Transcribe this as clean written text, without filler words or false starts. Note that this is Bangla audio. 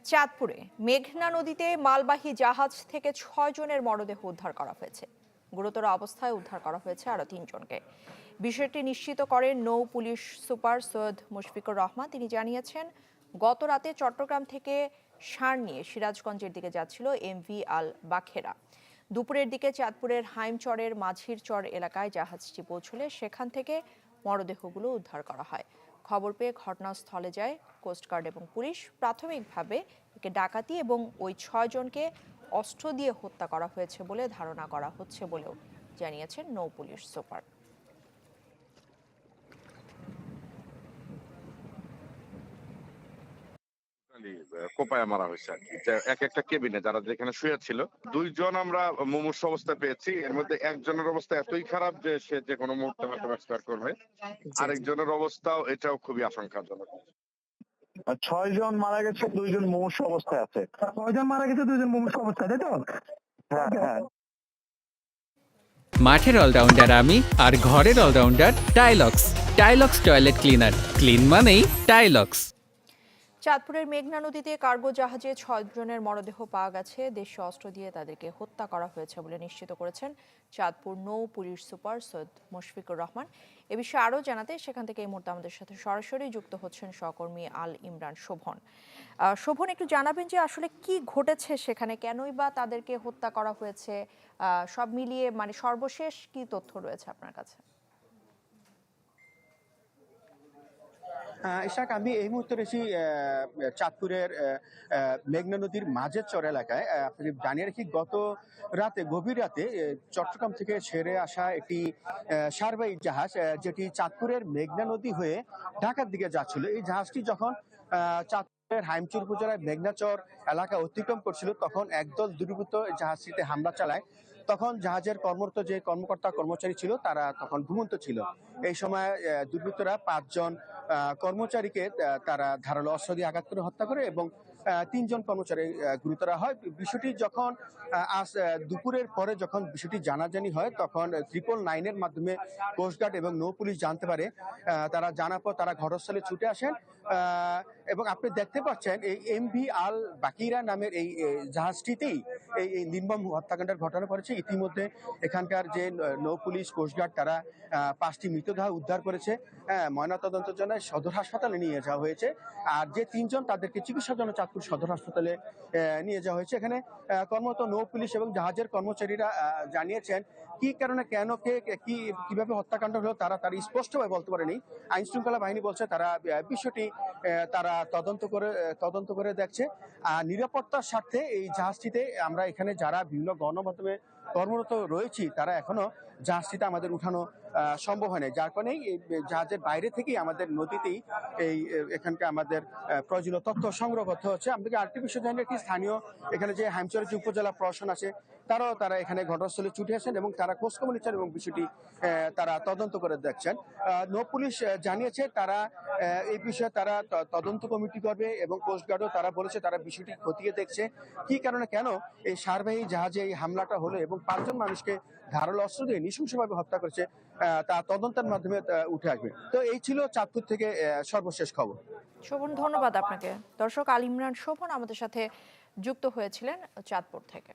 চাঁদপুরে মেঘনা নদীতে মালবাহী জাহাজ থেকে ৬ জনের মরদেহ উদ্ধার করা হয়েছে। গুরুতর অবস্থায় উদ্ধার করা হয়েছে আরো ৩ জনকে। বিষয়টি নিশ্চিত করেন নৌ পুলিশ সুপার সৈয়দ মুশফিকুর রহমান। তিনি জানিয়েছেন, গত রাতে চট্টগ্রাম থেকে সার নিয়ে সিরাজগঞ্জের দিকে যাচ্ছিল এমভি আল বাখেরা। দুপুরের দিকে চাঁদপুরের হাইমচরের মাঝির চর এলাকায় জাহাজটি পৌঁছলে সেখান থেকে মরদেহগুলো উদ্ধার করা হয়। খবর পেয়ে ঘটনাস্থলে যায় কোস্টগার্ড এবং পুলিশ। প্রাথমিকভাবে একে ডাকাতি এবং ওই ৬ জনকে অস্ত্র দিয়ে হত্যা করা হয়েছে বলে ধারণা করা হচ্ছে বলেও জানিয়েছেন নৌ পুলিশ সুপার। কোপায় মারা হয়েছে আর কি। এক একটা কেবিনে যারা যেখানে শুয়ে ছিল, 2 জন আমরা মুমূর্ষু অবস্থায় পেয়েছি। এর মধ্যে একজনের অবস্থা এতই খারাপ যে সে যে কোনো মুহূর্তে হয়তো এক্সপায়ার করবে। আরেকজনের অবস্থাও এটাও খুবই আশঙ্কাজনক। ৬ জন মারা গেছে, 2 জন মুমূর্ষু অবস্থায় আছে। ৬ জন মারা গেছে, 2 জন মুমূর্ষু অবস্থায়, তাই তো? হ্যাঁ। মাঠের অলরাউন্ডার আমি, আর ঘরের all rounder Tilex. Tilex toilet cleaner, clean মানেই টাইলক্স। চাঁদপুরের মেঘনা নদীতে কার্গো জাহাজে ৬ জনের মরদেহ পাওয়া গেছে। দেশীয় অস্ত্র দিয়ে তাদেরকে হত্যা করা হয়েছে বলে নিশ্চিত করেছেন চাঁদপুর নৌ পুলিশ সুপার সৈয়দ মুশফিকুর রহমান। এ বিষয়ে আরও জানাতে সেখান থেকে এই মুহূর্তে আমাদের সাথে সরাসরি যুক্ত হচ্ছেন সহকর্মী আল ইমরান শোভন। শোভন, একটু জানাবেন যে আসলে কি ঘটেছে সেখানে, কেনই বা তাদেরকে হত্যা করা হয়েছে, সব মিলিয়ে মানে সর্বশেষ কি তথ্য রয়েছে আপনার কাছে? ইশাক, আমি এই মুহূর্তে রয়েছি চাঁদপুরের মেঘনা নদীর মাঝের চর এলাকায়। আপনি জানিয়ে রাখি, গত রাতে গভীর রাতে চট্টগ্রাম থেকে ছেড়ে আসা একটি সারবাহী জাহাজ, যেটি চাঁদপুরের মেঘনা নদী হয়ে ঢাকার দিকে যাচ্ছিল। এই জাহাজটি যখন চাঁদপুরের হাইমচর উপজেলায় মেঘনাচর এলাকা অতিক্রম করছিল, তখন একদল দুর্বৃত্ত জাহাজটিতে হামলা চালায়। তখন জাহাজের কর্মরত যে কর্মকর্তা কর্মচারী ছিল, তারা তখন ঘুমন্ত ছিল। এই সময় দুর্বৃত্তরা 5 জন কর্মচারীকে তারা ধারালো অস্ত্র দিয়ে আঘাত করে হত্যা করে এবং 3 জন কর্মচারী গুরুতর হয়। বিষয়টি যখন আজ দুপুরের পরে যখন বিষয়টি জানাজানি হয়, তখন 999-এর মাধ্যমে কোস্টগার্ড এবং নৌ পুলিশ জানতে পারে। তারা জানার পর তারা ঘটনাস্থলে ছুটে আসেন এবং আপনি দেখতে পাচ্ছেন এই এমভি আল বাকিরা নামের এই জাহাজটিতেই এই নির্মম হত্যাকাণ্ডের ঘটনা ঘটেছে। ইতিমধ্যে এখানকার যে নৌ পুলিশ, কোস্টগার্ড, তারা 5টি মৃতদেহ উদ্ধার করেছে। ময়নাতদন্তের জন্য সদর হাসপাতালে নিয়ে যাওয়া হয়েছে। আর যে 3 জন, তাদেরকে চিকিৎসার জন্য চাঁদপুর সদর হাসপাতালে নিয়ে যাওয়া হয়েছে। এখানে কর্মরত নৌ পুলিশ এবং জাহাজের কর্মচারীরা জানিয়েছেন কি কারণে, কেন, কিভাবে হত্যাকাণ্ড হলো তারা স্পষ্টভাবে বলতে পারেনি। আইন শৃঙ্খলা বাহিনী বলছে তারা বিষয়টি তারা তদন্ত করে দেখছে। আর নিরাপত্তার স্বার্থে এই জাহাজটিতে আমরা এখানে যারা বিভিন্ন গণমাধ্যমে কর্মরত রয়েছি, তারা এখনো জাহাজটিতে আমাদের উঠানো সম্ভব হয় না। যার কারণে এই জাহাজের বাইরে থেকেই আমাদের নদীতেই এখানকার আমাদের প্রয়োজনীয় তথ্য সংগ্রহ করতে হচ্ছে। আমাদেরকে আরেকটি বিষয় জানি রাখি, স্থানীয় এখানে যে হাইমচরের যে উপজেলা প্রশাসন আছে, তারা এখানে ঘটনাস্থলে ছুটে আসেন এবং তারা খোঁজখবর নিচ্ছেন এবং বিষয়টি তারা তদন্ত করে দেখছেন। নৌ পুলিশ জানিয়েছে তারা এই বিষয়ে তারা তদন্ত কমিটি করবে এবং কোস্টগার্ডও তারা বলেছে তারা বিষয়টি খতিয়ে দেখছে কি কারণে, কেন এই সারবাহী জাহাজে এই হামলাটা হলো এবং 5 জন মানুষকে ধারালো অস্ত্র দিয়ে নৃশংসভাবে হত্যা করেছে, তা তদন্তের মাধ্যমে উঠে আসবে। তো এই ছিল চাঁদপুর থেকে সর্বশেষ খবর। শোভন, ধন্যবাদ আপনাকে। দর্শক, আল ইমরান শোভন আমাদের সাথে যুক্ত হয়েছিলেন চাঁদপুর থেকে।